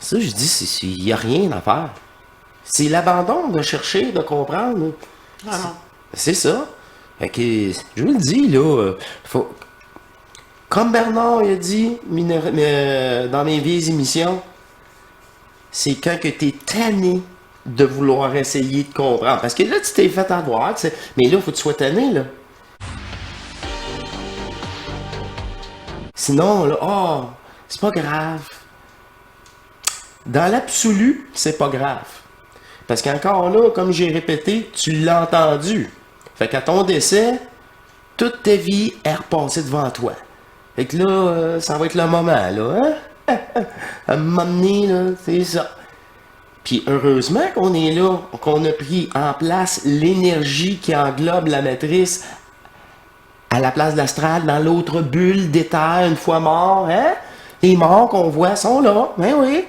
Ça, je dis, il n'y a rien à faire. C'est l'abandon de chercher, de comprendre. Ah non. C'est ça. Fait que, je vous le dis, là, faut, comme Bernard il a dit dans mes vieilles émissions, c'est quand que tu es tanné de vouloir essayer de comprendre. Parce que là, tu t'es fait avoir, tu sais. Mais là, il faut que tu sois tanné, là. Sinon, là, c'est pas grave. Dans l'absolu, c'est pas grave. Parce qu'encore là, comme j'ai répété, tu l'as entendu. Fait qu'à ton décès, toute ta vie est repassée devant toi. Fait que là, ça va être le moment, là, hein? À un moment donné, là, c'est ça. Puis heureusement qu'on est là, qu'on a pris en place l'énergie qui englobe la matrice à la place de l'astral, dans l'autre bulle d'éther, une fois mort, hein? Les morts qu'on voit sont là, ben oui.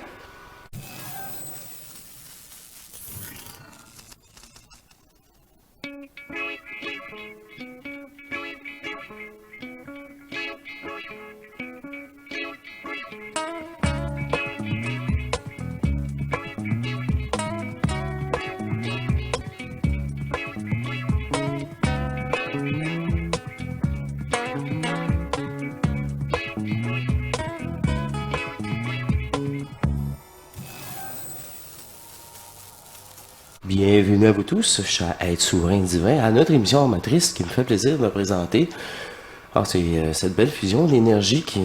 Bienvenue à vous tous, je suis à Être Souverain Divin, à notre émission Matrice qui me fait plaisir de me présenter. Ah, c'est cette belle fusion d'énergie qui...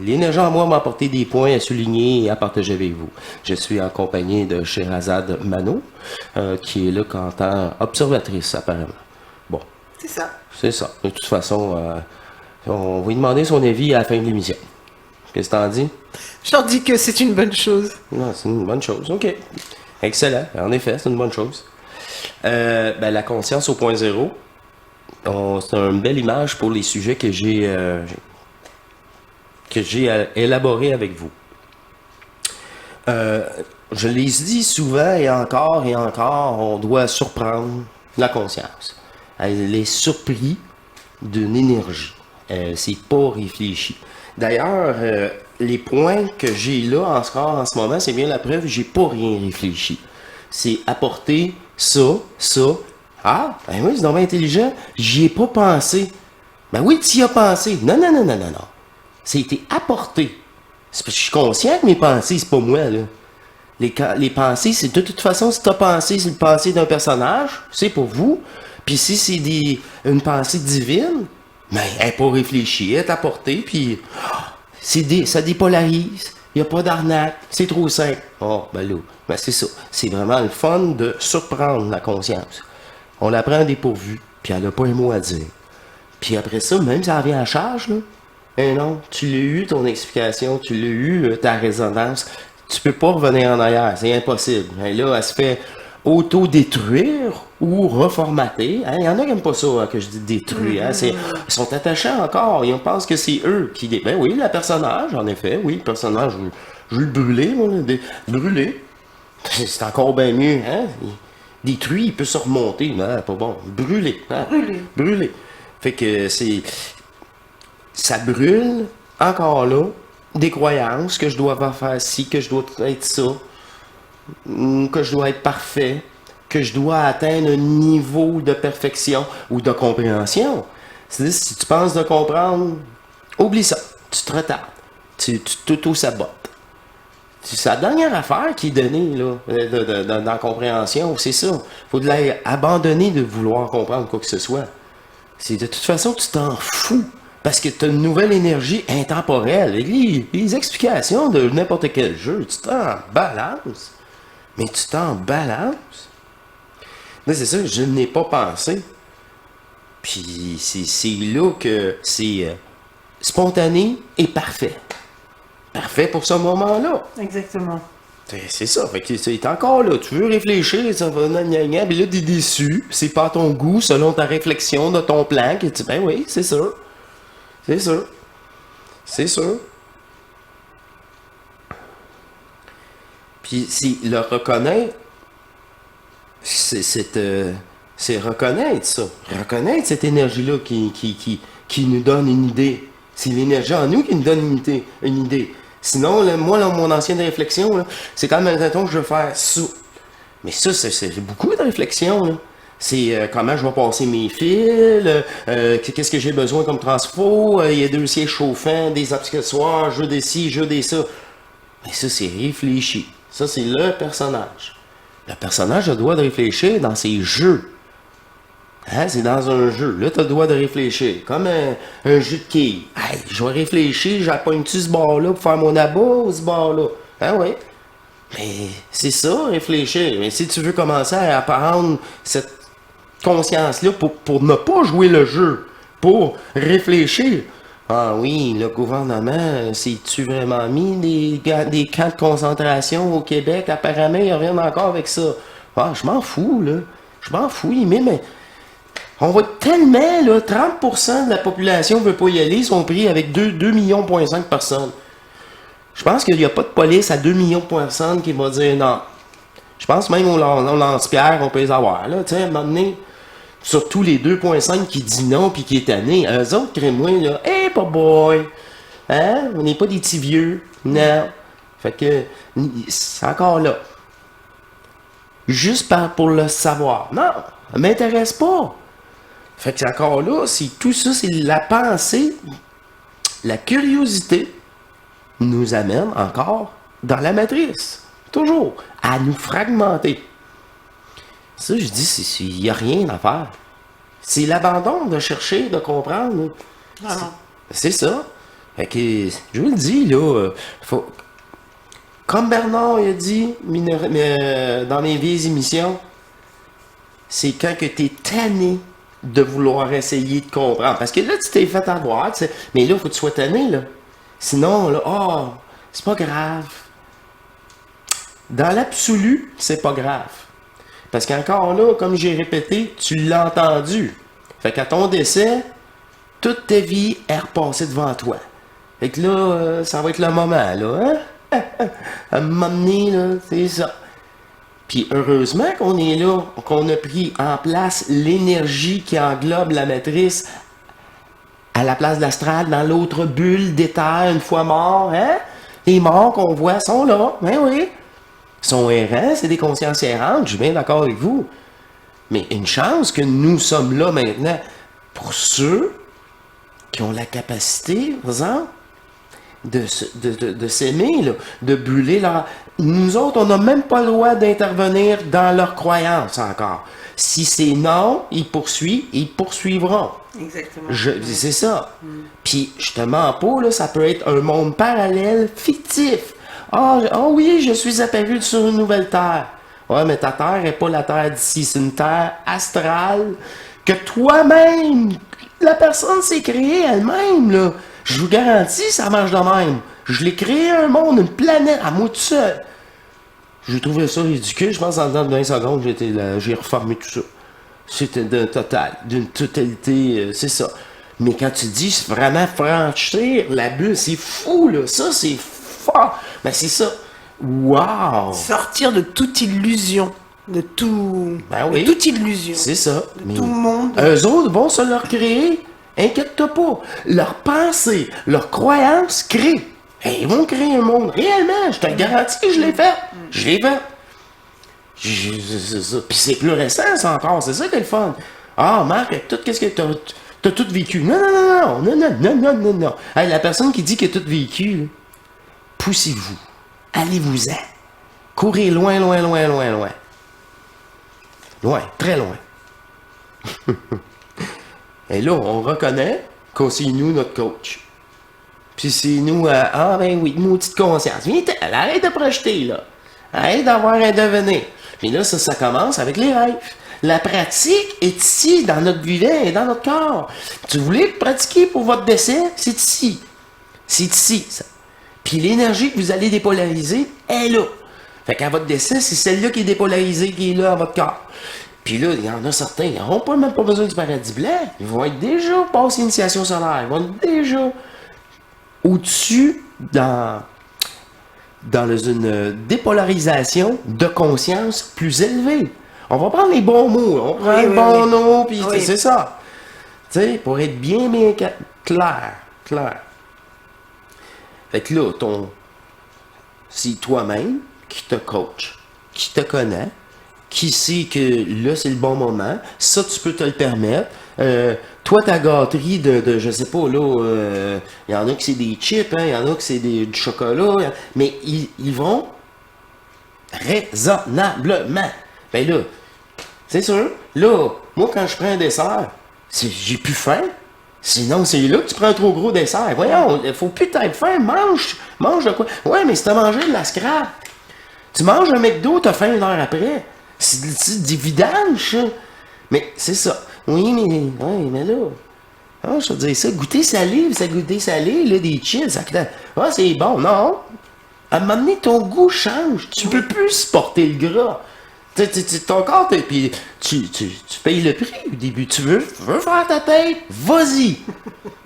L'énergie en moi m'a apporté des points à souligner et à partager avec vous. Je suis en compagnie de Sherazade Mano, qui est là en tant observatrice, apparemment. Bon, C'est ça. c'est ça. De toute façon, on va lui demander son avis à la fin de l'émission. Qu'est-ce que t'en dis? Je leur dis que c'est une bonne chose. Non, c'est une bonne chose. OK. Excellent. En effet, c'est une bonne chose. La conscience au point zéro, c'est une belle image pour les sujets que j'ai élaborés avec vous. Je les dis souvent et encore, on doit surprendre la conscience. Elle est surprise d'une énergie. C'est pas réfléchi. D'ailleurs, les points que j'ai là en ce moment, c'est bien la preuve, j'ai pas rien réfléchi. C'est apporter ça. Ah, ben oui, c'est vraiment intelligent. J'y ai pas pensé. Ben oui, tu y as pensé. Non. Ça a été apporté. C'est parce que je suis conscient que mes pensées, c'est pas moi, là. Les pensées, c'est de toute façon, si t'as pensé, c'est le pensée d'un personnage, c'est pour vous. Puis si c'est une pensée divine, ben, elle n'est pas réfléchie, elle est apportée, puis ça dépolarise. Il n'y a pas d'arnaque, c'est trop simple. Oh, ben là, ben c'est ça. C'est vraiment le fun de surprendre la conscience. On la prend à dépourvu, puis elle n'a pas un mot à dire. Puis après ça, même si ça revient à charge, là, non, tu l'as eu, ton explication, tu l'as eu, ta résonance. Tu peux pas revenir en arrière, c'est impossible. Et là, elle se fait auto-détruire ou reformater. Hein, il y en a qui n'aiment pas ça, hein, que je dis détruire. Hein, ils sont attachants encore, ils pensent que c'est eux qui... Ben oui, le personnage, en effet, oui, le personnage, je veux le brûler, moi, brûler. C'est encore bien mieux, hein. Détruit, il peut se remonter, mais pas bon. Brûler, hein. Brûler. Fait que ça brûle, encore là, des croyances, que je dois faire ci, que je dois être ça, que je dois être parfait, que je dois atteindre un niveau de perfection ou de compréhension. C'est-à-dire, si tu penses de comprendre, oublie ça, tu te retardes, tu t'auto-sabotes. C'est la dernière affaire qui est donnée là, dans la compréhension, c'est ça. Il faut abandonner de vouloir comprendre quoi que ce soit. C'est de toute façon, tu t'en fous. Parce que tu as une nouvelle énergie intemporelle. Et les explications de n'importe quel jeu, tu t'en balances. Mais tu t'en balances. Mais c'est ça, je n'ai pas pensé. Puis c'est là que c'est spontané et parfait. Parfait pour ce moment-là. Exactement. C'est ça, fait que c'est encore là, tu veux réfléchir, ça va gna, puis là t'es déçu, c'est pas à ton goût selon ta réflexion de ton plan, que tu ben oui, c'est sûr. C'est sûr. C'est sûr. Puis si le reconnaître, c'est reconnaître ça. Reconnaître cette énergie-là qui nous donne une idée. C'est l'énergie en nous qui nous donne une idée. Sinon, là, moi, là, mon ancienne réflexion, là, c'est quand même, mettons que je veux faire ça. Mais ça, c'est beaucoup de réflexion, là. C'est comment je vais passer mes fils, qu'est-ce que j'ai besoin comme transfo, il y a 2 sièges chauffants, des accessoires, jeu des ci, jeu des ça. Mais ça, c'est réfléchi. Ça, c'est le personnage. Le personnage a le droit de réfléchir dans ses jeux. Hein, c'est dans un jeu. Là, tu as le droit de réfléchir. Comme un jeu de quilles. Hey, je vais réfléchir, j'appogne-tu ce bord-là pour faire mon abat ou ce bord-là? Ah oui. Mais c'est ça, réfléchir. Mais si tu veux commencer à apprendre cette conscience-là pour ne pas jouer le jeu, pour réfléchir. Ah oui, le gouvernement, s'est-tu vraiment mis des camps de concentration au Québec? Apparemment, il revient encore avec ça. Ah, je m'en fous, là. Je m'en fous, mais on va tellement, là, 30% de la population ne veut pas y aller, ils sont pris avec 2,5 millions de personnes. Je pense qu'il n'y a pas de police à 2 millions de personnes qui va dire non. Je pense même au lance-pierre, on peut les avoir. Là, tu sais, à un moment donné, surtout les 2,5 qui disent non puis qui est tanné, eux autres, crée-moi, là, hey, boy! Hein? On n'est pas des petits vieux. Non. Fait que, c'est encore là. Juste pour le savoir. Non, ça m'intéresse pas. Fait que c'est encore là, c'est tout ça, c'est la pensée, la curiosité nous amène encore dans la matrice. Toujours. À nous fragmenter. Ça, je dis, il n'y a rien à faire. C'est l'abandon de chercher, de comprendre. C'est ça. Fait que, je vous le dis, là, faut, comme Bernard il a dit dans mes vieilles émissions, c'est quand que tu es tanné de vouloir essayer de comprendre. Parce que là, tu t'es fait avoir, tu sais, mais là, il faut que tu sois tanné, là. Sinon, là, c'est pas grave. Dans l'absolu, c'est pas grave. Parce qu'encore là, comme j'ai répété, tu l'as entendu. Fait qu'à ton décès, toute ta vie est repassée devant toi. Fait que là, ça va être le moment, là, hein? À un moment donné, là, c'est ça. Puis heureusement qu'on est là, qu'on a pris en place l'énergie qui englobe la matrice à la place de l'astral, dans l'autre bulle d'éther, une fois mort, hein? Les morts qu'on voit sont là, ben oui. Ils sont errants, c'est des consciences errantes, je suis bien d'accord avec vous. Mais une chance que nous sommes là maintenant pour ceux qui ont la capacité, par exemple, de s'aimer, là, de brûler leur... Nous autres, on n'a même pas le droit d'intervenir dans leurs croyances encore. Si c'est non, ils poursuivront. Exactement. C'est ça. Puis, je te mens pas, là, ça peut être un monde parallèle, fictif. Oui, je suis apparu sur une nouvelle Terre. Ouais, mais ta Terre n'est pas la Terre d'ici, c'est une Terre astrale que toi-même, la personne s'est créée elle-même, là. Je vous garantis, ça marche de même. Je l'ai créé un monde, une planète, à moi tout seul. J'ai trouvé ça ridicule, je pense, en dedans de 20 secondes, j'ai reformé tout ça. C'était d'une totalité, c'est ça. Mais quand tu dis vraiment franchir la bulle, c'est fou, là. Ça, c'est fort. Ben, c'est ça. Wow! Sortir de toute illusion. De tout. Ben oui. De toute illusion. C'est ça. De tout le monde. Eux autres vont se leur créer. Inquiète-toi pas. Leur pensée, leur croyance créent. Et ils vont créer un monde. Réellement, je te le garantis que je l'ai fait. Je l'ai fait. C'est ça. Puis c'est plus récent, ça encore. C'est ça qui est le fun. Ah, Marc, tout qu'est-ce que t'as tout vécu. Non, non, non, non, non, non, non, non, non. Hey, la personne qui dit qu'elle a tout vécu, là, poussez-vous. Allez-vous-en. Courez loin, loin, loin, loin, loin. Loin, très loin. Et là, on reconnaît que c'est nous notre coach. Puis c'est nous, ben oui, maudite conscience. Viens, arrête de projeter, là. Arrête d'avoir un devenir. Puis là, ça commence avec les rêves. La pratique est ici, dans notre vivant et dans notre corps. Tu voulais pratiquer pour votre décès, c'est ici. C'est ici, ça. Puis l'énergie que vous allez dépolariser est là. Fait qu'à votre décès, c'est celle-là qui est dépolarisée, qui est là à votre corps. Puis là, il y en a certains, ils n'auront pas même pas besoin du paradis blanc. Ils vont être déjà passé l'initiation solaire. Ils vont être déjà au-dessus dans une dépolarisation de conscience plus élevée. On va prendre les bons mots. On prend le bon nom, puis c'est ça. Tu sais, pour être bien clair. Fait que là, c'est toi-même qui te coach, qui te connaît, qui sait que là, c'est le bon moment. Ça, tu peux te le permettre. Toi, ta gâterie de je sais pas, là, il y en a qui c'est des chips, il y en a qui c'est du chocolat, mais ils vont raisonnablement. Ben là, c'est sûr, là, moi, quand je prends un dessert, j'ai plus faim. Sinon, c'est là que tu prends un trop gros dessert. Voyons, il faut plus t'être faim, mange de quoi. Ouais, mais si t'as mangé de la scrap, tu manges un McDo, t'as faim une heure après. C'est des vidanges, ça. Mais c'est ça. Oui, mais là, je te dis ça, goûter salé, là, des chips, ça c'est bon, non. À un moment donné, ton goût change. Tu peux plus supporter le gras. Ton corps, puis tu payes le prix au début. Tu veux faire ta tête? Vas-y!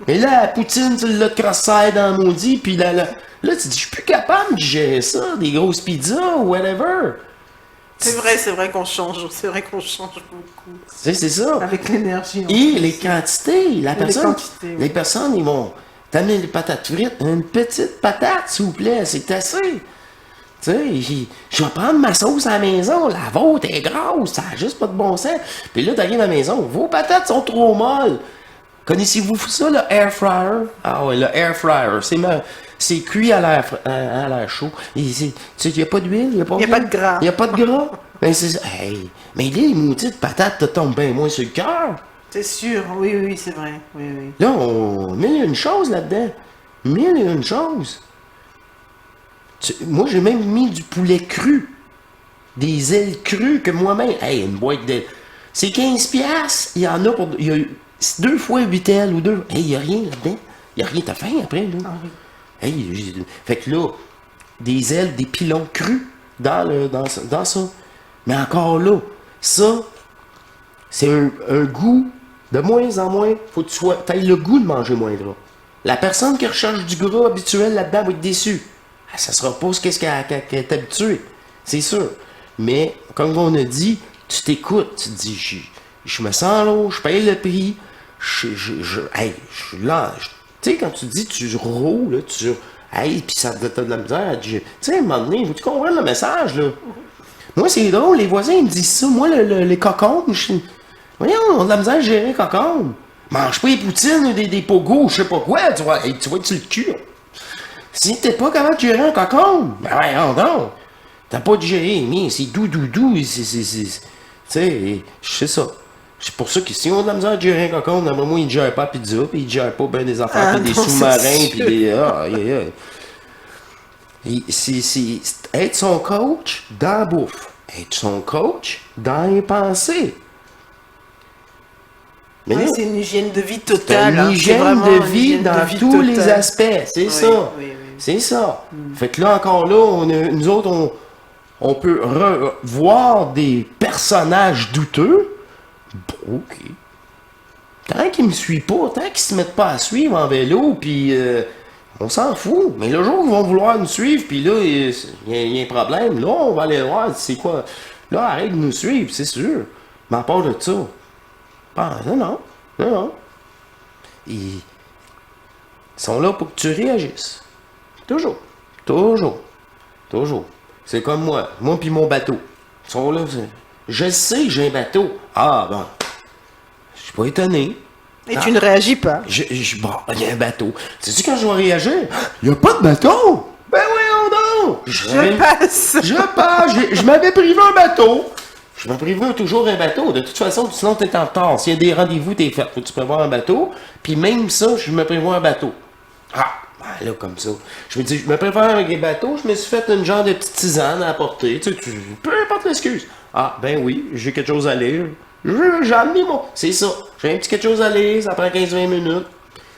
Et là, la poutine, tu l'as cross-side dans le maudit, puis là, tu dis, je suis plus capable de gérer ça, des grosses pizzas ou whatever. C'est vrai qu'on change beaucoup. C'est ça. Avec l'énergie. Et les quantités, les oui. personnes, ils vont t'amener des patates frites, une petite patate, s'il vous plaît, c'est assez. Tu sais, je vais prendre ma sauce à la maison, la vôtre est grosse, ça n'a juste pas de bon sens. Puis là, t'arrives à la maison, vos patates sont trop molles. Connaissez-vous ça, le air fryer? Ah ouais, le air fryer, c'est cuit à l'air chaud. Il n'y a pas d'huile, il n'y a pas de gras. Il n'y a pas de gras. Ben, c'est ça. Hey, mais là, les maudites patates te tombent bien moins sur le cœur. C'est sûr, oui, c'est vrai. Oui. Là, on met une chose là-dedans. Mille et une choses. Moi, j'ai même mis du poulet cru. Des ailes crues que moi-même. Hey, une boîte de. C'est 15$. Il y en a pour. Il y a 2 fois 8 ailes ou 2. Hey, il n'y a rien là-dedans. Il n'y a rien. T'as faim après, là. Ah oui. Hey, fait que là, des ailes, des pilons crus dans ça. Mais encore là, ça, c'est un goût de moins en moins. Faut que tu aies le goût de manger moins gras. La personne qui recherche du gras habituel là-dedans va être déçue. Ça sera pas ce qu'elle est habituée. C'est sûr. Mais, comme on a dit, tu t'écoutes. Tu te dis, je me sens là, je paye le prix. Hey, je suis là. Tu sais, quand tu dis tu roules, là, hey, puis ça t'as de la misère. Tu sais, à un moment donné, faut-tu comprendre le message, là? Moi, c'est drôle, les voisins, ils me disent ça. Moi, les cocombes, voyons, on a de la misère à gérer les cocombes. Mange pas les poutines ou des pogos, je sais pas quoi, tu vois, tu vas-tu le cul? Si t'es pas capable de gérer un cocombe, ben voyons donc. T'as pas de gérer, mais c'est doux, tu sais, c'est ça. C'est pour ça que si on a de la misère à gérer un cocon, d'après moi, il ne gère pas la pizza, puis il ne gère pas ben des affaires, puis des sous-marins, puis des. C'est être son coach dans la bouffe. Être son coach dans les pensées. Mais c'est une hygiène de vie totale. Une hygiène de vie dans tous les aspects. C'est ça. Oui. C'est ça. Fait que là, encore là, nous autres, on peut voir des personnages douteux. Bon, OK. Tant qu'ils me suivent pas, tant qu'ils se mettent pas à suivre en vélo, puis on s'en fout. Mais le jour où ils vont vouloir nous suivre, puis là, il y a un problème, là, on va aller voir c'est quoi. Là, arrête de nous suivre, c'est sûr. Mais à part de ça, non. Ils sont là pour que tu réagisses. Toujours. C'est comme moi puis mon bateau. Ils sont là. Je sais que j'ai un bateau. Ah, bon. Je suis pas étonné. Et tu ne réagis pas. Bon, il y a un bateau. Sais-tu quand je vais réagir? Il n'y a pas de bateau! Ben voyons donc! Je passe! Je m'avais privé un bateau. Je me prévois toujours un bateau. De toute façon, sinon t'es en retard. S'il y a des rendez-vous, t'es fait. Faut que tu prévois un bateau. Puis même ça, je me prévois un bateau. Ah! Ben là, comme ça. Je me dis, je me prépare avec les bateaux, je me suis fait une genre de petite tisane à apporter. Tu sais, peu importe l'excuse. Ah, ben oui, j'ai quelque chose à lire. J'ai amené mon. C'est ça. J'ai un petit quelque chose à lire, ça prend 15-20 minutes.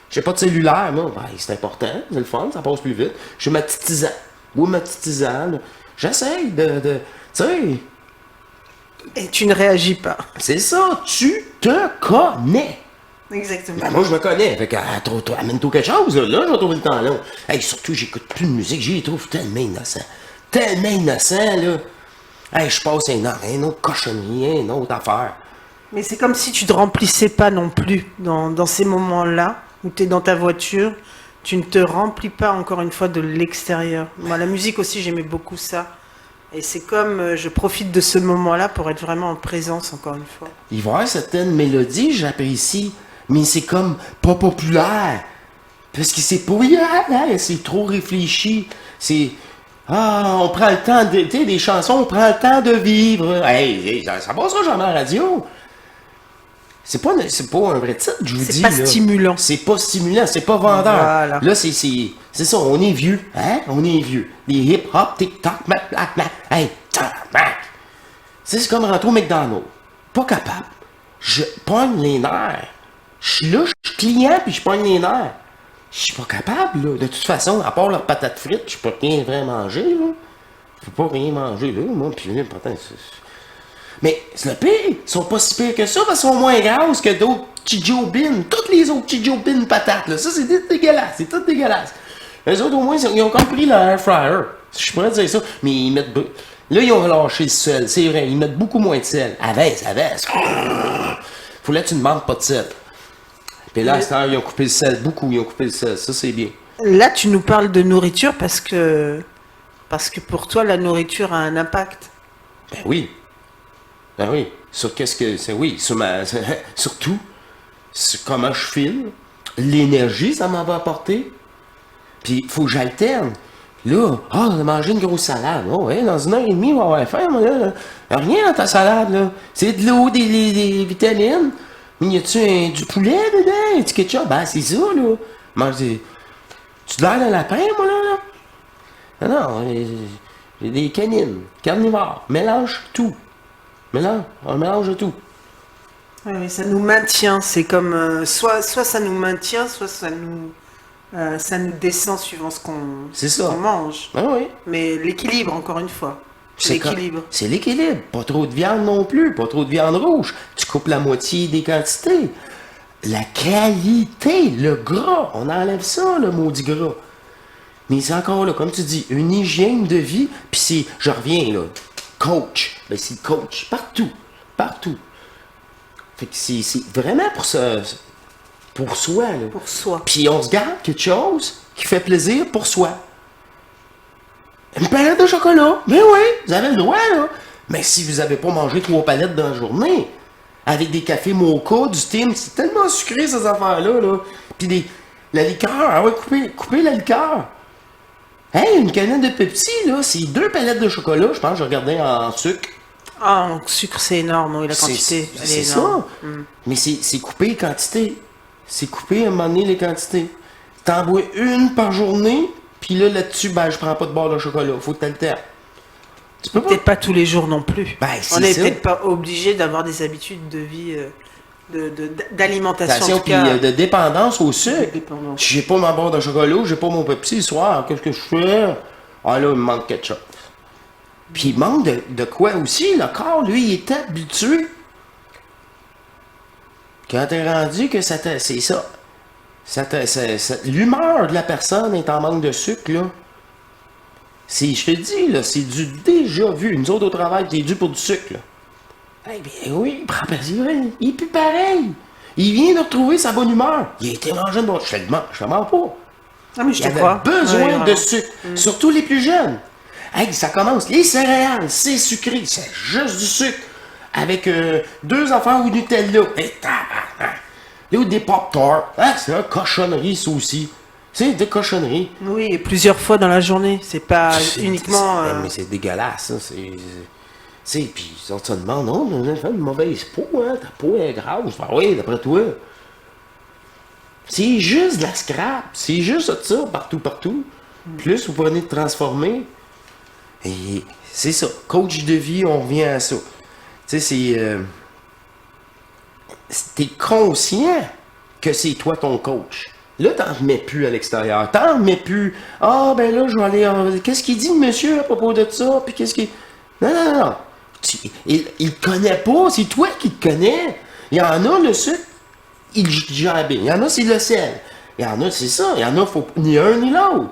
J'ai pas de cellulaire, moi. Ben, c'est important, c'est le fun, ça passe plus vite. J'ai ma petite tisane. Oui, ma petite tisane. J'essaye de. Tu sais. Et tu ne réagis pas. C'est ça, tu te connais. Exactement. Ben moi, je me connais. Fait que, amène-toi quelque chose, là, je vais trouver le temps long. Hey, surtout, j'écoute plus de musique, j'y trouve tellement innocent. Tellement innocent, là. Hey, je passe une autre cochonnerie, une autre affaire. Mais c'est comme si tu te remplissais pas non plus dans ces moments-là, où tu es dans ta voiture, tu ne te remplis pas encore une fois de l'extérieur. Moi, la musique aussi, j'aimais beaucoup ça. Et c'est comme je profite de ce moment-là pour être vraiment en présence encore une fois. Il va y avoir certaines mélodies, j'apprécie, mais c'est comme pas populaire. Parce que c'est pas hier, c'est trop réfléchi. C'est. Ah, on prend le temps de. Tu sais, des chansons, on prend le temps de vivre. Hey, ça passera jamais à la radio. C'est pas un vrai titre, je vous dis. C'est pas là. stimulant. C'est pas stimulant, c'est pas vendeur. Voilà. Là, c'est ça, on est vieux. Hein? On est vieux. Les hip-hop, tic-tac, mac, mac, mac. Hey, tac, mac. C'est comme rentrer au McDonald's. Pas capable. Je pogne les nerfs. Je suis là, je suis client, puis je pogne les nerfs. Je suis pas capable, là. De toute façon, à part leurs patates frites, je peux rien vraiment manger, là. Je peux pas rien manger, là, moi, puis là, pourtant, mais c'est le pire, ils sont pas si pires que ça, parce qu'ils sont moins grasses que d'autres Chijobin. Toutes les autres Chijobin patates, là. Ça, c'est dégueulasse, c'est tout dégueulasse. Les autres, au moins, ils ont compris leur air fryer. Je pourrais dire ça, mais ils mettent... Là, ils ont relâché le sel, c'est vrai, ils mettent beaucoup moins de sel. Avesse. Faut là que tu ne manques pas de sel. Puis là, à cette heure, ils ont coupé le sel, beaucoup, ils ont coupé le sel, ça, c'est bien. Là, tu nous parles de nourriture parce que pour toi, la nourriture a un impact. Ben oui. Ben oui. Sur qu'est-ce que c'est? Oui, sur surtout, sur comment je file, l'énergie, ça m'en va apporter. Puis, il faut que j'alterne. Là, on a mangé une grosse salade. Oh, ouais, dans une heure et demie, on va avoir faim, moi, là. Rien dans ta salade, là. C'est de l'eau, des vitamines. Mais y a-tu du poulet dedans? Du ketchup? Ben, c'est ça, là. Mange des. Tu l'air d'un lapin, moi, là? Non, j'ai des canines, carnivores. Mélange tout. On mélange tout. Oui, ça nous maintient. C'est comme soit ça nous maintient, soit ça nous descend suivant ce qu'on mange. Ah oui. Mais l'équilibre, encore une fois. L'équilibre. C'est l'équilibre. Pas trop de viande non plus. Pas trop de viande rouge. Tu coupes la moitié des quantités. La qualité, le gras. On enlève ça, le maudit gras. Mais c'est encore là, comme tu dis, une hygiène de vie. Puis c'est, je reviens là, coach. Ben c'est coach. Partout. Fait que c'est vraiment pour soi, là. Pour soi. Puis on se garde quelque chose qui fait plaisir pour soi. Une palette de chocolat. Mais oui, vous avez le droit, là. Mais si vous n'avez pas mangé 3 palettes dans la journée, avec des cafés mocha, du Tim, c'est tellement sucré, ces affaires-là, là. Puis la liqueur, ah ouais, coupez la liqueur. Hey, une canette de Pepsi, là, c'est 2 palettes de chocolat, je pense que je regardais en sucre. Ah, en sucre, c'est énorme, oui, la quantité. C'est ça. Mais c'est coupé les quantités. C'est coupé à un moment donné les quantités. T'en bois une par journée, puis là-dessus, ben, je prends pas de barre de chocolat. Faut que t'alternes. Tu peux peut-être pas tous les jours non plus. Ben, on n'est ça. peut-être pas obligé d'avoir des habitudes de vie, d'alimentation. Puis de dépendance au sucre. J'ai pas ma barre de chocolat, j'ai pas mon Pepsi le soir. Qu'est-ce que je fais? Ah là, il me manque ketchup. Puis il manque de quoi aussi? Le corps, lui, il est habitué. Quand t'es rendu que c'est ça. L'humeur de la personne est en manque de sucre, là. Je te dis, là, c'est du déjà vu. Nous autres au travail, t'es dû pour du sucre, là. Eh bien oui, il prend plaisir. Il est plus pareil. Il vient de retrouver sa bonne humeur. Il a été mangé de bon. Je te mens pas. Ah, mais je Il te avait crois. besoin Ouais, de sucre. Surtout les plus jeunes. Hey, ça commence. Les céréales, c'est sucré. C'est juste du sucre. Avec 2 affaires au Nutella. Et là, ou des Pop-Tarts. Ah, c'est une cochonnerie, ça aussi. C'est des cochonneries. Oui, et plusieurs fois dans la journée. C'est pas uniquement. Mais c'est dégueulasse, ça. Puis on te demande, non, on a fait une mauvaise peau, hein. Ta peau est grasse. Ah oui, d'après toi. C'est juste de la scrap. C'est juste ça, partout. Plus vous prenez de transformer. Et c'est ça. Coach de vie, on revient à ça. Tu sais, t'es conscient que c'est toi ton coach. Là, t'en remets plus à l'extérieur. T'en remets plus. Ah, ben là, je vais aller. Qu'est-ce qu'il dit le monsieur à propos de ça? Puis qu'est-ce qu'il. Non. Il connaît pas. C'est toi qui le connais. Il y en a, le sucre, il gère bien. Il y en a, c'est le sel. Il y en a, c'est ça. Il y en a, faut ni un ni l'autre.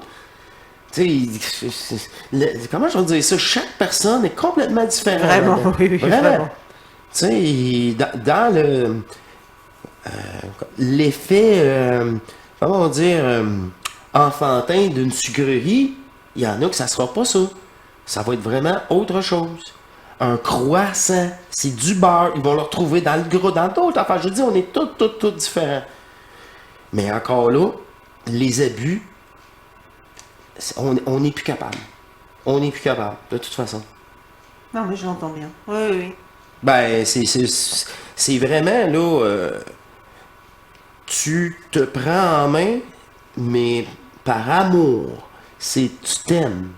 Tu sais, comment je vais dire ça? Chaque personne est complètement différente. Vraiment, oui, vraiment. Tu sais, dans l'effet, comment on dire, enfantin d'une sucrerie, il y en a que ça sera pas ça. Ça va être vraiment autre chose. Un croissant, c'est du beurre. Ils vont le retrouver dans le gras, dans d'autres affaires. Je dis, on est tous différents. Mais encore là, les abus, on n'est plus capable. On n'est plus capable, de toute façon. Non, mais je l'entends bien. Oui, oui. Ben, c'est vraiment, là, tu te prends en main, mais par amour. Tu t'aimes.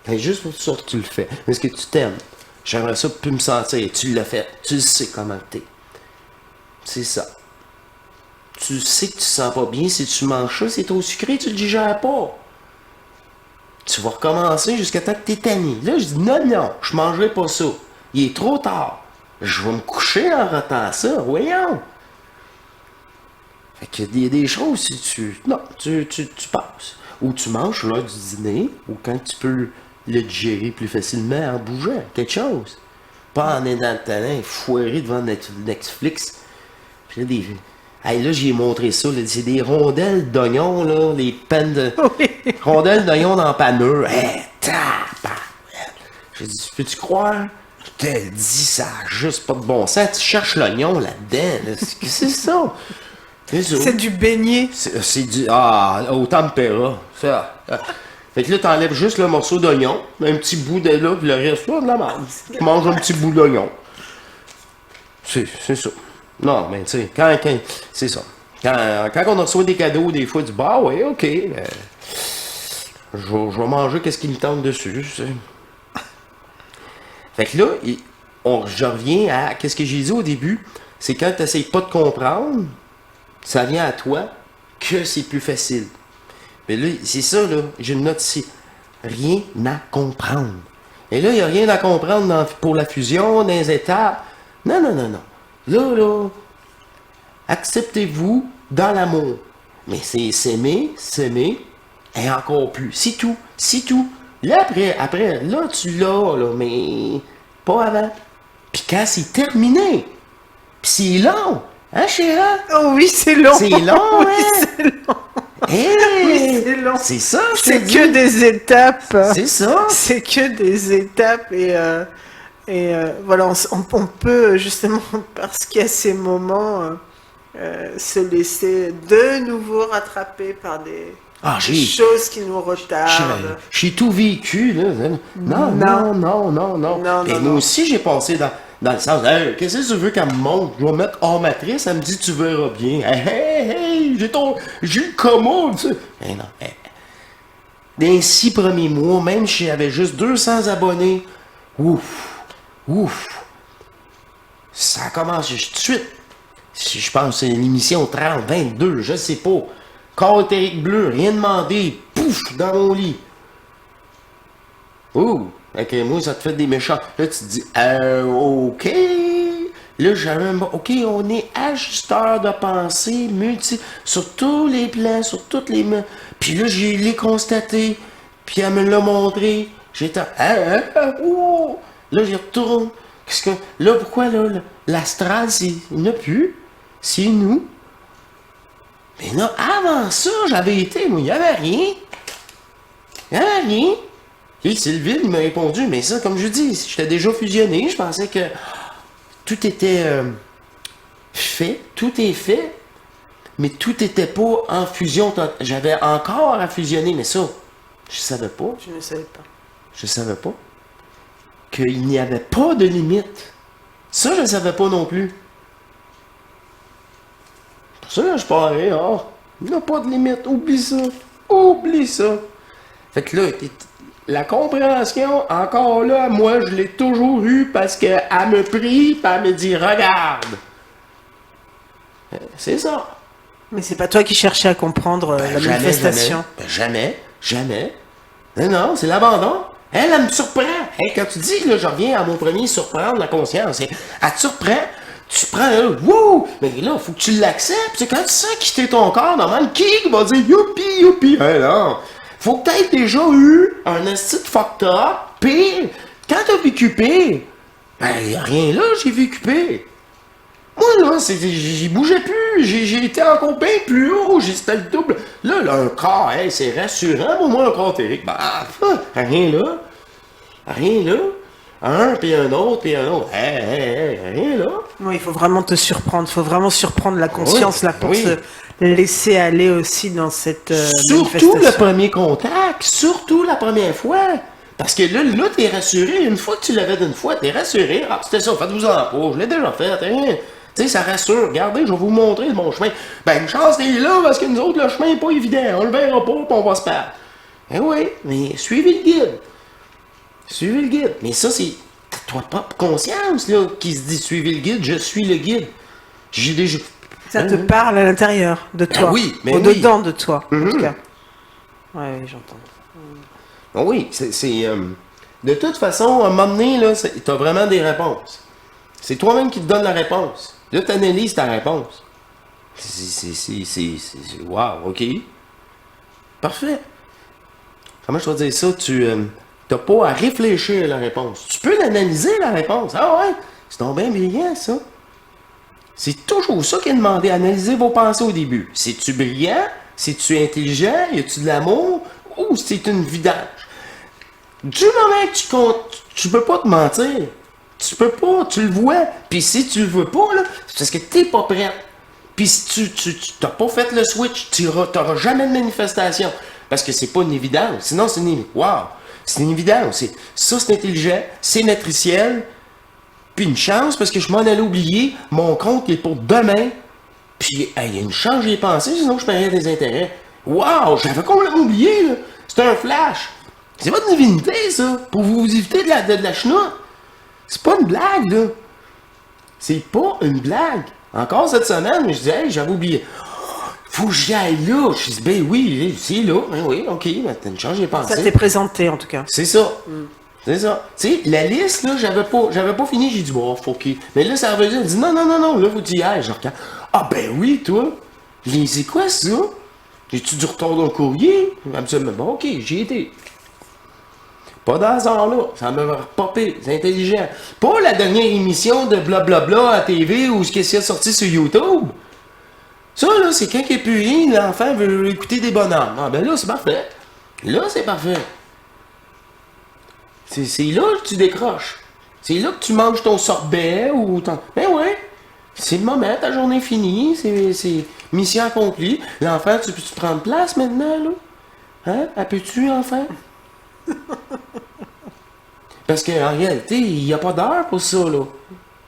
C'est juste pour ça que tu le fais. Parce que tu t'aimes. J'aimerais ça plus me sentir. Tu l'as fait. Tu sais comment t'es. C'est ça. Tu sais que tu te sens pas bien. Si tu manges ça, c'est trop sucré, tu le digères pas. Tu vas recommencer jusqu'à temps que t'es tanné. Là, je dis non, je mangerai pas ça. Il est trop tard. Je vais me coucher en ratant ça. Voyons. Fait qu'il y a des choses, si tu. Non, tu passes. Ou tu manges l'heure du dîner, ou quand tu peux le digérer plus facilement en bougeant. Quelque chose. Pas en étant talent, foiré devant Netflix. Puis là, hey, là, j'ai montré ça. Là, c'est des rondelles d'oignons, là. Les peines de. Oui. Rondelles d'oignons dans panure. Hey, j'ai dit, peux-tu croire? Je te le dis, ça a juste pas de bon sens. Tu cherches l'oignon là-dedans. Là. Qu'est-ce que c'est ça? C'est du beignet. C'est du. Ah, au tempéra. Ça. Fait que là, t'enlèves juste le morceau d'oignon, un petit bout de là, puis le reste, là, de la merde. Tu manges un petit bout d'oignon. C'est ça. Non, mais tu sais, c'est ça. Quand on reçoit des cadeaux, des fois, du bah ouais, ok. Je vais manger qu'est-ce qui me tente dessus. Tu sais. Fait que là, je reviens à qu'est-ce que j'ai dit au début. C'est quand tu n'essayes pas de comprendre, ça vient à toi que c'est plus facile. Mais là, c'est ça, là, j'ai une note ici. Rien à comprendre. Et là, il n'y a rien à comprendre pour la fusion, dans les étapes. Non. Là, acceptez-vous dans l'amour. Mais c'est s'aimer, et encore plus. C'est tout. Là, après, là, tu l'as, là, mais pas avant. Puis quand c'est terminé, puis c'est long, hein, chéra? Oh oui, c'est long. C'est long, Oui, hein? c'est long. Hey, Oui, c'est long. c'est ça, je te C'est dis. que des étapes. C'est ça. C'est que des étapes voilà, on peut justement, parce qu'il y a ces moments, se laisser de nouveau rattraper par des choses qui nous retardent. J'ai tout vécu, là. Non. Et moi aussi, j'ai passé dans le sens, hey, qu'est-ce que tu veux qu'elle me montre? Je vais mettre hors matrice, elle me dit, tu verras bien. Hey, j'ai le coma, tu sais. Hey, non, hey. Dans les 6 premiers mois, même si j'avais juste 200 abonnés, ouf. Ça commence tout de suite. Je pense que c'est l'émission 30, 22, je sais pas. Corps éthérique bleu, rien demandé, pouf, dans mon lit. Ok, moi, ça te fait des méchants. Là, tu te dis, ok. Là, ok, on est ajusteur de pensée, sur tous les plans, sur toutes les mains. Puis là, je l'ai constaté, puis elle me l'a montré. J'étais, là, j'y retourne. Là, pourquoi, là, l'astral, il n'y en a plus. C'est nous. Mais non, avant ça, j'avais été, moi, il n'y avait rien. Et Sylvie, il m'a répondu, mais ça, comme je dis, j'étais déjà fusionné, je pensais que tout était fait, tout est fait, mais tout n'était pas en fusion. J'avais encore à fusionner, mais ça, je savais pas. Je ne savais pas. Je savais pas qu'il n'y avait pas de limite. Ça, je ne savais pas non plus. Pour ça, je parlais, il n'y a pas de limite, oublie ça. Fait que là, la compréhension, encore là, moi, je l'ai toujours eue parce qu'elle me prie, puis elle me dit, regarde. C'est ça. Mais c'est pas toi qui cherchais à comprendre la manifestation. Jamais. Non, c'est l'abandon. Elle me surprend. Quand tu dis, là, je reviens à mon premier surprendre la conscience, elle te surprend. Tu prends, mais là, il faut que tu l'acceptes. C'est quand tu sens quitter ton corps, normalement, qui va dire youpi. Non. Faut que t'aies déjà eu un instinct fucked up, pire. Quand t'as vécu pire, ben, y a rien là, j'ai vécu pire. Moi, là, j'y bougeais plus. J'ai été encore bien plus haut. C'était le double. Là, un corps, hey, c'est rassurant pour moi, un corps théorique. Bah, rien là. Rien là. Un, puis un autre, puis un autre. Rien là. Oui, il faut vraiment te surprendre. Il faut vraiment surprendre la conscience là pour oui. se laisser aller aussi dans cette Surtout le manifestation. premier contact. Surtout la première fois. Parce que là, t'es rassuré. Une fois que tu l'avais d'une fois, t'es rassuré. Ah, c'était ça, faites-vous en pas. Je l'ai déjà fait. Hein. Tu sais, ça rassure. Regardez, je vais vous montrer le bon chemin. Ben, une chance, t'es là, parce que nous autres, le chemin n'est pas évident. On le verra pas, puis on va se perdre. Eh oui, mais suivez le guide. Suivez le guide. Mais ça, c'est toi propre conscience, là, qui se dit suivez le guide, je suis le guide. J'ai déjà. Ça te parle à l'intérieur de toi. Oui, mais au-dedans de toi, en tout cas. Oui, j'entends. Oui, de toute façon, à un moment donné, là, t'as vraiment des réponses. C'est toi-même qui te donne la réponse. Là, t'analyses ta réponse. Wow, OK. Parfait. Comment je vais dire ça? Tu t'as pas à réfléchir à la réponse. Tu peux l'analyser, la réponse. Ah ouais, c'est donc bien brillant, ça. C'est toujours ça qui est demandé. Analyser vos pensées au début. C'est-tu brillant? C'est-tu intelligent? Y a-tu de l'amour? Ou c'est une vidange? Du moment que tu comptes, tu peux pas te mentir. Tu peux pas, tu le vois. Puis si tu le veux pas, là, c'est parce que t'es pas prêt. Puis si tu t'as pas fait le switch, tu n'auras jamais de manifestation. Parce que c'est pas une évidence. Sinon, c'est une... Wow! C'est une évidence. Ça, c'est intelligent, c'est matriciel. Puis une chance, parce que je m'en allais oublier, mon compte est pour demain. Puis, il y a une chance, j'y ai pensé, sinon je paierais des intérêts. Wow! J'avais complètement oublié, là. C'est un flash. C'est votre divinité, ça, pour vous éviter de la chenoute. C'est pas une blague, là. C'est pas une blague. Encore cette semaine, je disais, hey, j'avais oublié. Faut que j'y aille là. Je dis, ben oui, c'est là. Ben oui, OK, ben, t'as une chance, j'y ai pensé. Ça t'est présenté, en tout cas. C'est ça. C'est ça. Tu sais, la liste, là, j'avais pas fini, j'ai dit, bon, faut OK. Mais là, ça revenait, elle dit, non, là, faut que tu y ailles. Je regarde. Ah, ben oui, toi. J'ai dit, c'est quoi ça? J'ai-tu du retard dans le courrier? Absolument. Bon, OK, j'y étais. Pas de hasard là, ça m'a repopé, c'est intelligent. Pas la dernière émission de blablabla à TV ou ce qui est sorti sur YouTube. Ça là, c'est quand il est plus l'enfant veut écouter des bonhommes. Ah ben là, c'est parfait. Là, c'est parfait. C'est là que tu décroches. C'est là que tu manges ton sorbet ou ton... Ben ouais, c'est le moment, ta journée finie, c'est mission accomplie. L'enfant, tu peux-tu prendre place maintenant là? Hein? Ah, peux-tu, enfant? Parce qu'en réalité, il n'y a pas d'heure pour ça, là.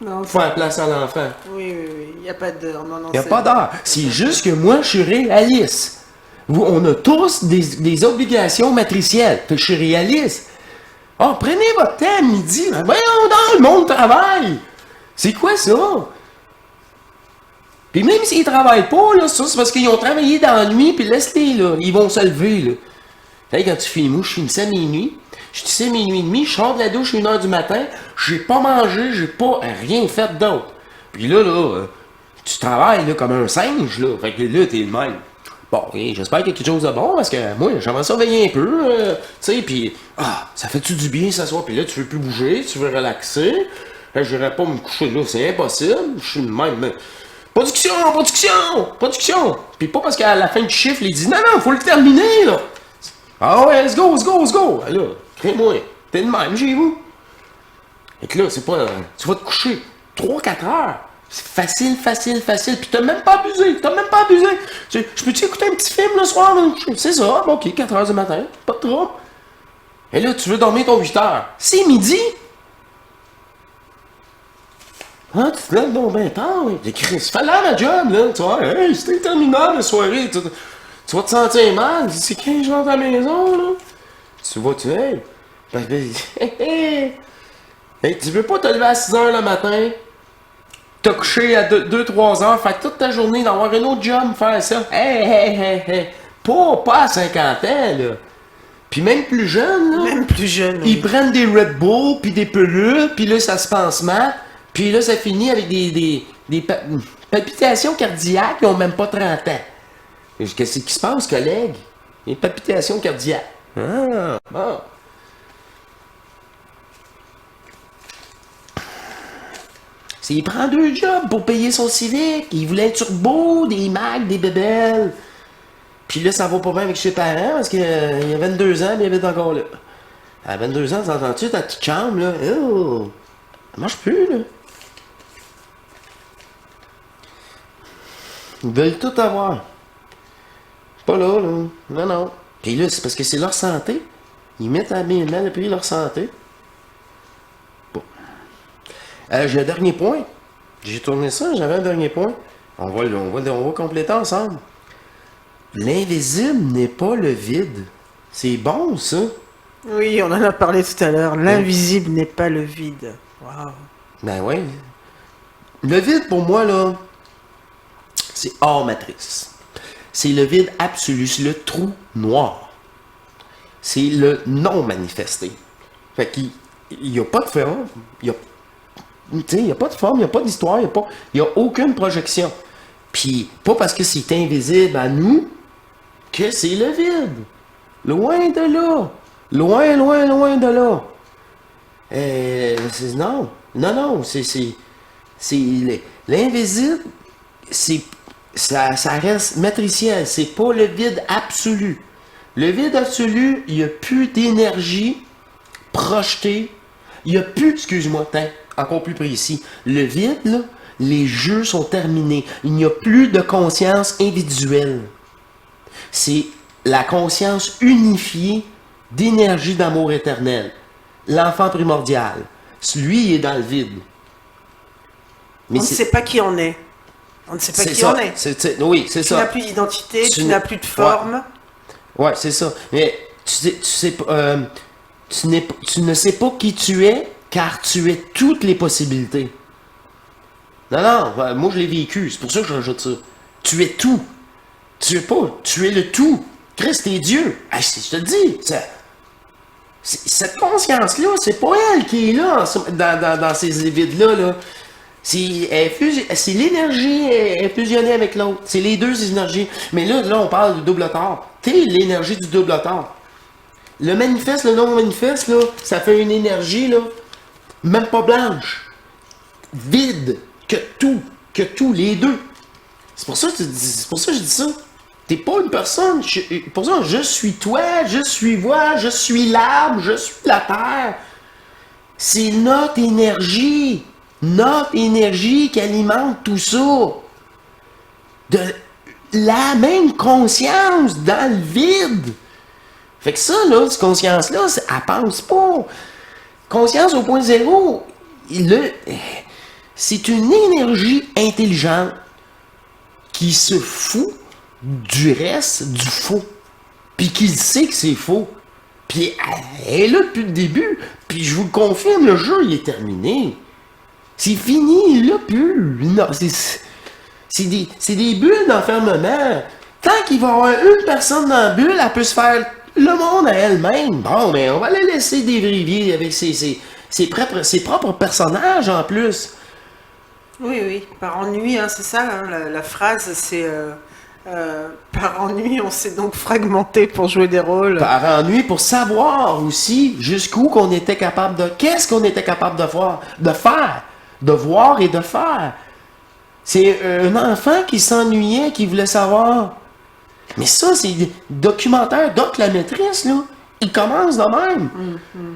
Non, Faut faire place à l'enfant. oui, il n'y a pas d'heure. Non, Il n'y a pas d'heure. C'est juste que moi, je suis réaliste. On a tous des obligations matricielles. Fait que je suis réaliste. Ah, prenez votre temps à midi. Ben, voyons donc, le monde travaille. C'est quoi ça? Puis même s'ils travaillent pas, là, ça, c'est parce qu'ils ont travaillé dans la nuit, puis laisse-les, là. Ils vont se lever, là. Fait que quand tu finis, moi, je finissais à minuit. Je suis à minuit et demi, je sors de la douche à 1h du matin, j'ai pas mangé, j'ai pas rien fait d'autre. Puis là, tu travailles là, comme un singe, là. Fait que là, t'es le même. Bon, j'espère qu'il y a quelque chose de bon, parce que moi, j'aimerais surveiller un peu, tu sais, puis ça fait-tu du bien s'asseoir, puis là, tu veux plus bouger, tu veux relaxer. Je n'irais pas me coucher là, c'est impossible, je suis le même. Mais... Production! Puis pas parce qu'à la fin du chiffre, il dit, non, faut le terminer, là. Ah ouais, let's go! Là, crée-moi, t'es de même chez vous. Et que là, c'est pas... tu vas te coucher 3-4 heures. C'est facile. Puis t'as même pas abusé. Je peux-tu écouter un petit film le soir? C'est ça, bon, OK, 4 heures du matin, pas de trouble. Et là, tu veux dormir ton 8 heures. C'est midi. Ah, tu te lèves donc bien tard, oui. Chris, fais là ma job, là. Tu vois, hey, c'est interminable la soirée. Tu vas te sentir mal. C'est 15 jours à la maison, là. Tu vas, hey, tu veux pas te lever à 6 heures le matin, te coucher à 2-3 heures, faire toute ta journée, d'avoir un autre job, faire ça. Hey. Pas à 50 ans, là. Puis même plus jeune, là. Même plus jeune, Ils oui. prennent des Red Bull, puis des pelules, puis là, ça se passe mal. Puis là, ça finit avec des palpitations cardiaques qui ont même pas 30 ans. Qu'est-ce qui se passe, collègue? Des palpitations cardiaques. Ah, bon. Il prend 2 jobs pour payer son Civic. Il voulait un turbo, des Macs, des bébelles. Puis là, ça va pas bien avec ses parents parce qu'il a 22 ans, mais il est encore là. À 22 ans, t'entends-tu ta petite chambre, là? Oh, ça marche plus, là. Ils veulent tout avoir. C'est pas là, là. Non, non. Puis là, c'est parce que c'est leur santé. Ils mettent à mal à payer leur santé. Bon. J'ai un dernier point. J'ai tourné ça, j'avais un dernier point. On va compléter ensemble. L'invisible n'est pas le vide. C'est bon, ça. Oui, on en a parlé tout à l'heure. L'invisible n'est pas le vide. Waouh. Ben oui. Le vide, pour moi, là, c'est hors matrice. C'est le vide absolu, c'est le trou noir. C'est le non manifesté. Fait qu'il n'y a pas de forme, il n'y a pas de forme, il n'y a pas d'histoire, il n'y a aucune projection. Puis, pas parce que c'est invisible à nous que c'est le vide. Loin de là. Loin, loin, loin de là. Non. Non, non, l'invisible, ça reste matriciel, c'est pas le vide absolu. Le vide absolu, il n'y a plus d'énergie projetée, il n'y a plus, excuse-moi, encore plus précis, le vide, là, les jeux sont terminés, il n'y a plus de conscience individuelle. C'est la conscience unifiée d'énergie d'amour éternel. L'enfant primordial, lui, il est dans le vide. Mais on ne sait pas qui on est. On ne sait pas qui on est. Oui, c'est ça. Tu n'as plus d'identité, tu n'as plus de forme. Ouais, c'est ça. Mais tu ne sais pas qui tu es, car tu es toutes les possibilités. Non, non, moi je l'ai vécu, c'est pour ça que j'ajoute ça. Tu es tout. Tu es le tout. Christ est Dieu. Je te le dis, cette conscience-là, c'est pas elle qui est là, dans ces vides-là, là. C'est l'énergie est fusionnée avec l'autre. C'est les deux énergies. Mais là, on parle du double tort. T'es l'énergie du double tort. Le manifeste, le non-manifeste, là, ça fait une énergie, là, même pas blanche. Vide. Que tout, les deux. C'est pour ça que je dis ça. T'es pas une personne. Pour ça, je suis toi, je suis moi, je suis l'arbre, je suis la terre. C'est notre énergie. Notre énergie qui alimente tout ça. De la même conscience dans le vide. Fait que ça, là, cette conscience-là, elle pense pas. Conscience au point zéro, c'est une énergie intelligente qui se fout du reste du faux. Puis qui sait que c'est faux. Puis elle est là depuis le début. Puis je vous le confirme, le jeu, il est terminé. C'est fini, il l'a plus. Non, c'est des bulles d'enfermement. Tant qu'il va y avoir une personne dans la bulle, elle peut se faire le monde à elle-même. Bon, mais on va la laisser dériver avec ses propres personnages en plus. Oui, par ennui, hein, c'est ça, hein, la phrase, c'est par ennui, on s'est donc fragmenté pour jouer des rôles. Par ennui, pour savoir aussi jusqu'où qu'on était capable de... Qu'est-ce qu'on était capable de voir, de faire, de voir et de faire. C'est un enfant qui s'ennuyait, qui voulait savoir. Mais ça, c'est des documentaires. Doc la maîtrise, là, il commence de même.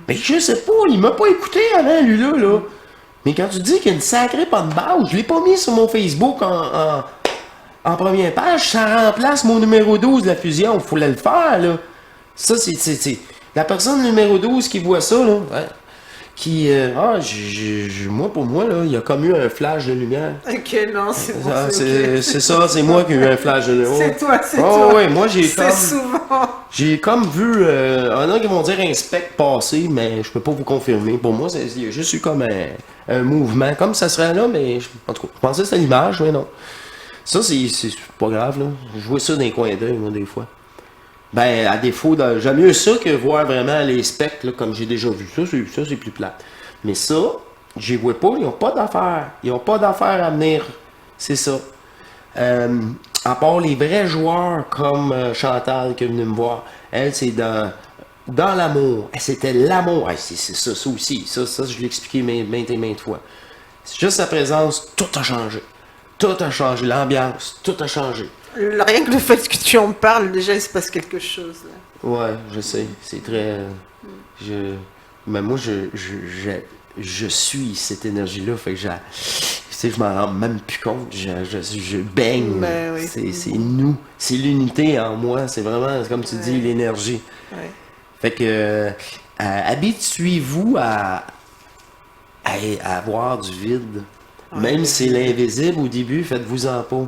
Mais je sais pas, il m'a pas écouté avant, lui-là. Mais quand tu dis qu'il y a une sacrée pas de base, je l'ai pas mis sur mon Facebook en première page, ça remplace mon numéro 12 de la fusion, il fallait le faire, là. Ça, c'est la personne numéro 12 qui voit ça, là, ouais, qui, moi, pour moi, là, il y a comme eu un flash de lumière. Ok, non, c'est bon, c'est ça, c'est moi qui ai eu un flash de lumière. C'est toi, c'est toi. Ouais, moi, souvent. J'ai comme vu, il y en a qui vont dire un spectre passer, mais je peux pas vous confirmer. Pour moi, il y a juste eu comme un mouvement, comme ça serait là, mais en tout cas, je pensais que c'était l'image, mais non. Ça, c'est pas grave, là. Je vois ça dans les coins d'œil, moi, des fois. Ben, à défaut de... J'aime mieux ça que voir vraiment les spectres, là, comme j'ai déjà vu. Ça, c'est plus plate. Mais ça, je les vois pas, ils n'ont pas d'affaires. Ils n'ont pas d'affaires à venir. C'est ça. À part les vrais joueurs comme Chantal qui est venue me voir. Elle, c'est dans l'amour. C'était l'amour. C'est ça aussi. Ça, je l'ai expliqué maintes et maintes fois. Juste sa présence, tout a changé. Tout a changé, l'ambiance, tout a changé. Rien que le fait que tu en parles, déjà, il se passe quelque chose. Là. Ouais, je sais, c'est très... Mais moi, je suis cette énergie-là, fait que je m'en rends même plus compte, je baigne. Ben oui. C'est nous, c'est l'unité en moi, c'est vraiment, comme tu dis, l'énergie. Ouais. Fait que, habituez-vous à avoir du vide. Ouais, Même le si c'est vide. l'invisible au début, faites-vous-en pas.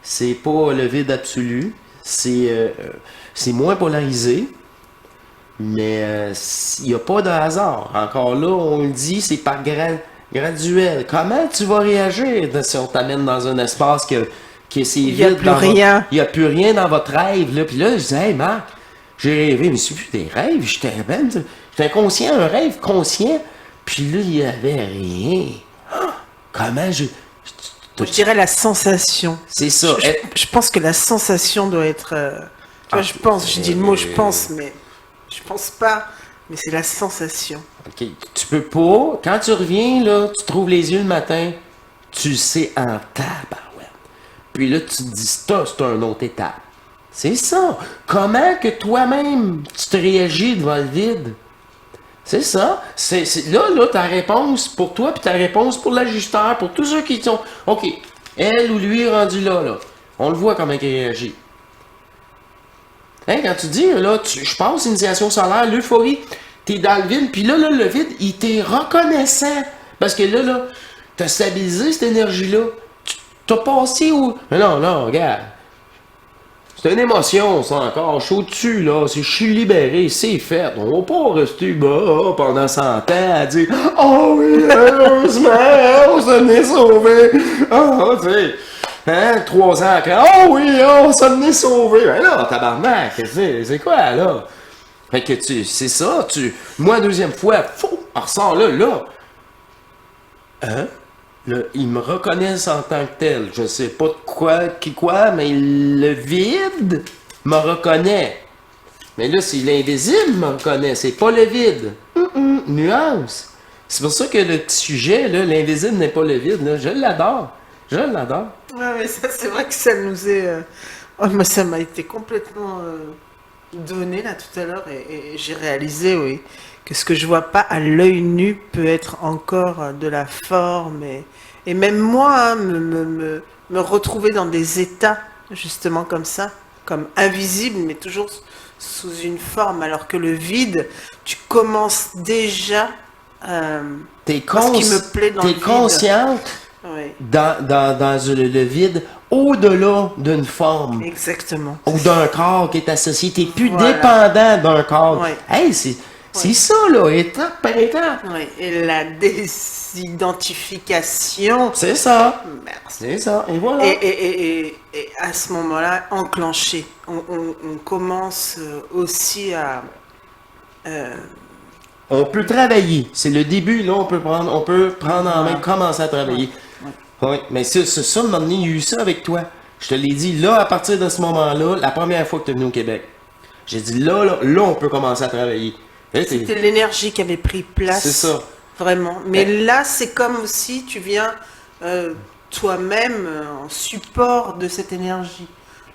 C'est pas le vide absolu, c'est moins polarisé, mais il n'y a pas de hasard. Encore là, on le dit, c'est par graduel. Comment tu vas réagir si on t'amène dans un espace que c'est vide? Il y a plus rien. Il n'y a plus rien dans votre rêve. Là. Puis là, je disais, hey Marc, j'ai rêvé, mais c'est plus des rêves, j'étais inconscient, un rêve conscient. Puis là, il n'y avait rien. Ah! Comment je... Moi, je dirais la sensation. C'est ça. Je pense que la sensation doit être... tu vois, je pense, je dis le mot je pense, mais je pense pas. Mais c'est la sensation. OK. Tu peux pas... Quand tu reviens, là, tu trouves les yeux le matin, tu le sais en tabarouette. Puis là, tu te dis, ça, c'est une autre étape. C'est ça. Comment que toi-même, tu te réagis devant le vide? C'est ça. Là, ta réponse pour toi, puis ta réponse pour l'ajusteur, pour tous ceux qui sont... OK, elle ou lui est rendu là. On le voit comment il réagit. Hein, quand tu dis, là, je passe initiation solaire, l'euphorie, t'es dans le vide, puis là, le vide, il t'est reconnaissant. Parce que là, t'as stabilisé cette énergie-là. T'as passé où? Mais non, regarde. C'est une émotion, ça encore. Je suis au-dessus, là. Je suis libéré, c'est fait. On va pas rester bas pendant 100 ans à dire oh oui, heureusement, on s'en est sauvé. Oh, tu sais. Hein, 3 ans après. Oh oui, on s'en est sauvé. Ben là, tabarnak, c'est quoi, là? Fait que c'est ça, moi, deuxième fois, on ressort là. Hein? Là, ils me reconnaissent en tant que tel. Je sais pas de quoi, mais le vide me reconnaît. Mais là, c'est l'invisible me reconnaît, c'est pas le vide. Nuance. C'est pour ça que le petit sujet, là, l'invisible n'est pas le vide, là, je l'adore. Ouais, mais ça, c'est vrai que ça nous est... Oh, moi, ça m'a été complètement donné, là, tout à l'heure, et j'ai réalisé, oui, que ce que je vois pas à l'œil nu peut être encore de la forme, et même moi, hein, me retrouver dans des états, justement, comme ça, comme invisible, mais toujours sous une forme, alors que le vide, tu commences déjà... T'es ce qui me plaît dans le vide. consciente Oui, dans le vide, au-delà d'une forme. exactement. Ou d'un corps qui est associé. T'es plus Voilà. dépendant d'un corps. Ouais. Hey, c'est ça, là, étape par étape. Oui, et la désidentification. C'est ça. Merci. C'est ça. Et voilà. Et à ce moment-là, enclenché. On commence aussi à... On peut travailler. C'est le début, là, on peut prendre en main, commencer à travailler. Oui, mais ça, à un moment donné, il y a eu ça avec toi. Je te l'ai dit, là, à partir de ce moment-là, la première fois que tu es venu au Québec, j'ai dit, là, on peut commencer à travailler. C'était l'énergie qui avait pris place. C'est ça. Vraiment. Mais là, c'est comme si tu viens toi-même en support de cette énergie.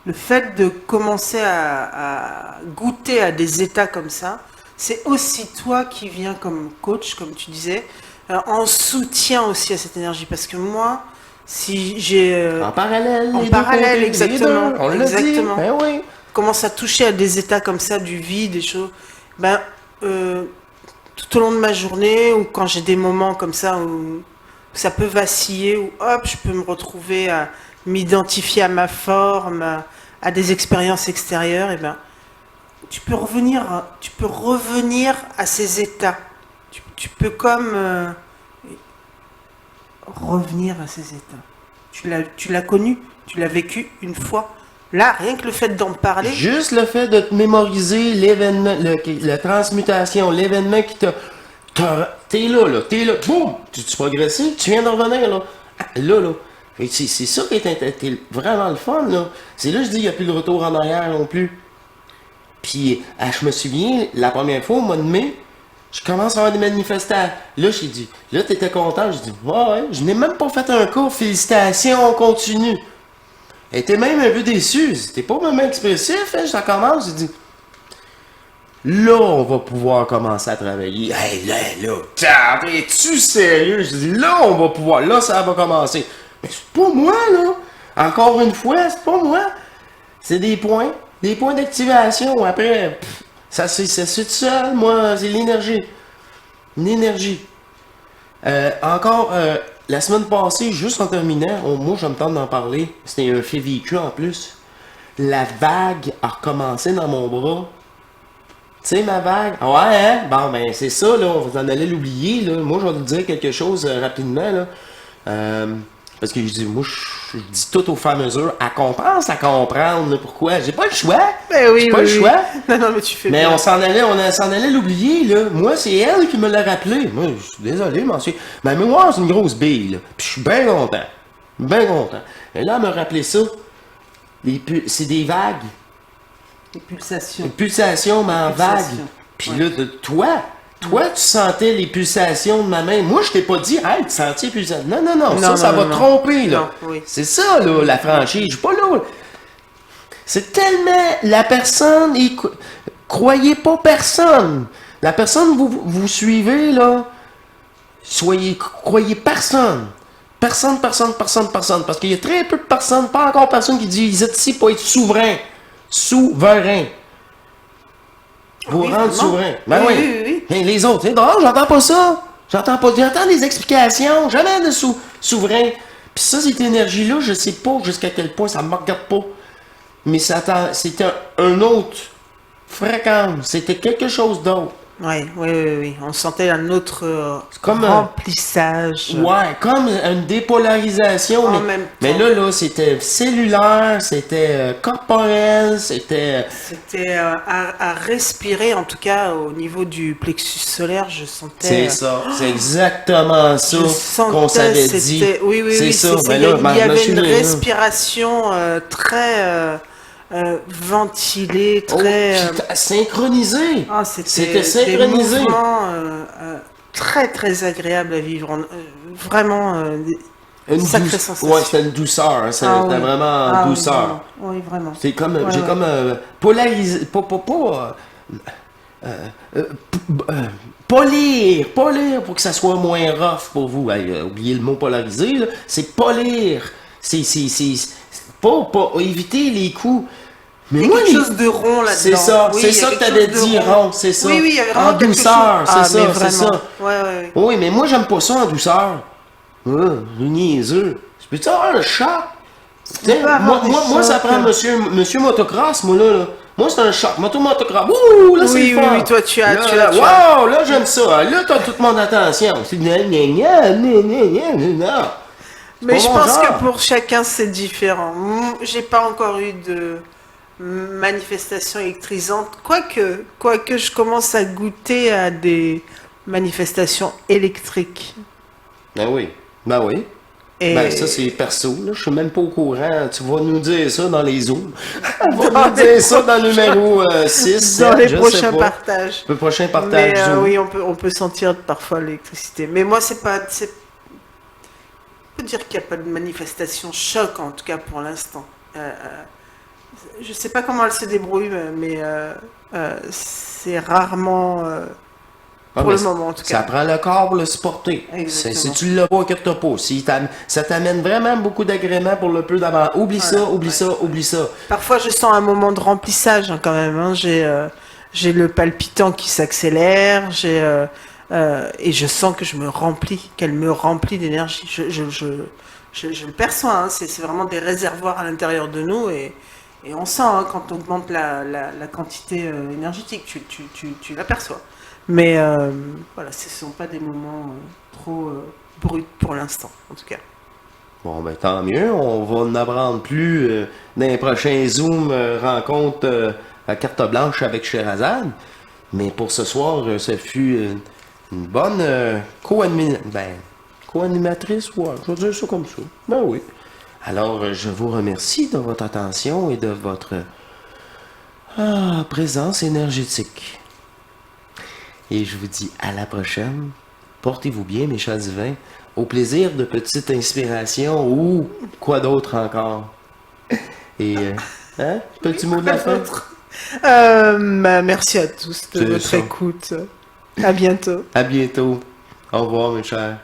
Le fait de commencer à goûter à des états comme ça, c'est aussi toi qui viens comme coach, comme tu disais, en soutien aussi à cette énergie. Parce que moi, si j'ai... En parallèle. En les deux parallèle, côtés, exactement. les deux. On l'a dit. Exactement. Ben oui. Commence à toucher à des états comme ça, du vide, des choses... Ben, tout au long de ma journée, ou quand j'ai des moments comme ça où ça peut vaciller, où hop, je peux me retrouver à m'identifier à ma forme, à des expériences extérieures, et ben, tu peux revenir à ces états. Tu peux comme revenir à ces états. Tu l'as connu, tu l'as vécu une fois. Là, rien que le fait d'en parler. Juste le fait de te mémoriser l'événement, la transmutation, l'événement qui t'a. T'es là, boum! Tu progressé, tu viens de revenir, là. Là. C'est ça qui est vraiment le fun, là. C'est là que je dis, il n'y a plus de retour en arrière non plus. Puis, je me souviens, la première fois, au mois de mai, Je commence à avoir des manifestations. Là, j'ai dit, là, t'étais content? J'ai dit, ouais, je n'ai même pas fait un cours, félicitations, on continue. Elle était même un peu déçue. T'es pas vraiment expressif, hein? Ça commence, j'ai dit, là, on va pouvoir commencer à travailler. Hey, là, es-tu sérieux? J'ai dit, là, on va pouvoir, là, ça va commencer. Mais c'est pas moi, là. Encore une fois, c'est pas moi. C'est des points d'activation. Après, ça se fait tout seul, moi, c'est l'énergie. Une énergie. Encore, la semaine passée, juste en terminant, moi, je me tente d'en parler. C'était un fait vécu en plus. La vague a recommencé dans mon bras. Tu sais, ma vague? Ouais, hein? Bon, ben, c'est ça, là. Vous en allez l'oublier, là. Moi, je vais vous dire quelque chose rapidement, là. Parce que je dis, moi, je dis tout au fur et à mesure. Elle commence à comprendre, là, pourquoi. J'ai pas le choix. Ben oui, J'ai pas oui, le oui. choix. Non, mais tu fais Mais bien. on s'en allait l'oublier, là. Moi, c'est elle qui me l'a rappelé. Moi, je suis désolé, monsieur. Ma mémoire, c'est une grosse bille, là. Puis je suis bien content. Bien content. Et là, elle m'a rappelé ça. C'est des vagues. Les pulsations. Une pulsation, mais en vague. Pulsation. Puis Ouais. là, toi, tu sentais les pulsations de ma main. Moi, je t'ai pas dit, hey, tu sentais les pulsations. Non, Non, ça non, va non. tromper, là. Non, oui. C'est ça, là, la franchise. Je suis pas là. C'est tellement la personne, croyez pas personne. La personne que vous suivez, là, croyez personne. Personne. Parce qu'il y a très peu de personnes, pas encore personne qui disent ici pour être souverain. Souverain. Vous Oui, rendre vraiment. souverain. Ben Oui, oui. oui, oui. Et les autres, c'est drôle, j'entends pas ça. J'entends des explications, jamais de souverain. Puis ça, cette énergie-là, je sais pas jusqu'à quel point ça me regarde pas. Mais c'était un autre fréquence, c'était quelque chose d'autre. Oui, oui, oui, oui. On sentait un autre comme remplissage. Ouais, comme une dépolarisation. En mais, même mais temps. là, c'était cellulaire, c'était corporel, c'était... C'était à respirer, en tout cas au niveau du plexus solaire, je sentais. C'est ça, c'est exactement ça Je sentais, qu'on s'avait dit. c'était- Oui, oui, c'est oui. ça. c'est- Mais il y là, a- il y je me avait suis une dit, respiration très ventilée, très. synchronisé. C'était synchronisé. des mouvements très très agréables à vivre. Vraiment Une sacrée douce- sensation. Ouais, c'était une douceur. Hein, c'était Ah oui. vraiment Ah une oui, douceur. vraiment. Oui, vraiment. C'est comme, Ouais, j'ai ouais. comme polarisé, polir pour que ça soit moins rough pour vous. Hey, oubliez le mot polariser, là. C'est polir. C'est pas éviter les coups. Mais Il y a moi, quelque chose de rond là-dedans. c'est ça, Oui, c'est il y a ça que quelque t'avais chose de dit, rond, c'est ça. Oui, oui, il y avait vraiment En quelque douceur, chose. c'est Ah, ça, mais c'est vraiment. ça. Ouais, ouais, ouais. Oui, mais moi, j'aime pas ça en douceur. Niaiseux. Je peux-tu avoir un choc? Tiens, peut avoir des moi, ça chocs. prend monsieur motocross, moi, là. Moi, c'est un choc. Motocross. Ouh, là, c'est Oui, le oui, fun. oui, toi, tu as- Là, tu as- wow, là, j'aime ça. Là, t'as toute mon attention. C'est non. Mais pas je mon pense genre. que pour chacun c'est différent. J'ai pas encore eu de manifestation électrisante, quoique je commence à goûter à des manifestations électriques. Ben oui. Ben oui. Et Ben, ça, c'est perso, là. Je suis même pas au courant. Tu vas nous dire ça dans les zooms. Tu vas nous dire ça dans le numéro 6. dans les je sais prochains pas. partages. Le prochain partage Mais Zoom. oui, on peut sentir parfois l'électricité. Mais moi, on peut dire qu'il n'y a pas de manifestation choc, en tout cas pour l'instant. Je sais pas comment elle se débrouille, mais c'est rarement, Ah, pour mais le moment en tout Ça cas. prend le corps pour le supporter. Exactement. Si tu l'as pas, inquiète-toi pas. Ça t'amène vraiment beaucoup d'agréments pour le peu d'avant. Oublie Voilà, ça, oublie ouais. ça, oublie ça. Parfois, je sens un moment de remplissage hein, quand même. Hein. J'ai le palpitant qui s'accélère, et je sens que je me remplis, qu'elle me remplit d'énergie. Je le perçois, hein. C'est vraiment des réservoirs à l'intérieur de nous et on sent hein, quand on augmente la quantité énergétique, tu l'aperçois. Mais voilà, ce ne sont pas des moments trop bruts pour l'instant, en tout cas. Bon, ben tant mieux. On va en apprendre plus dans les prochains Zoom rencontres à carte blanche avec Sherazade. Mais pour ce soir, ça fut une bonne co-animatrice, ouais, je vais dire ça comme ça. Ben oui. Alors, je vous remercie de votre attention et de votre présence énergétique. Et je vous dis à la prochaine. Portez-vous bien, mes chers divins. Au plaisir de petites inspirations ou quoi d'autre encore. Et, hein? Petit mot de la fin? Merci à tous de C'est votre ça. écoute. À bientôt. À bientôt. Au revoir, mes chers.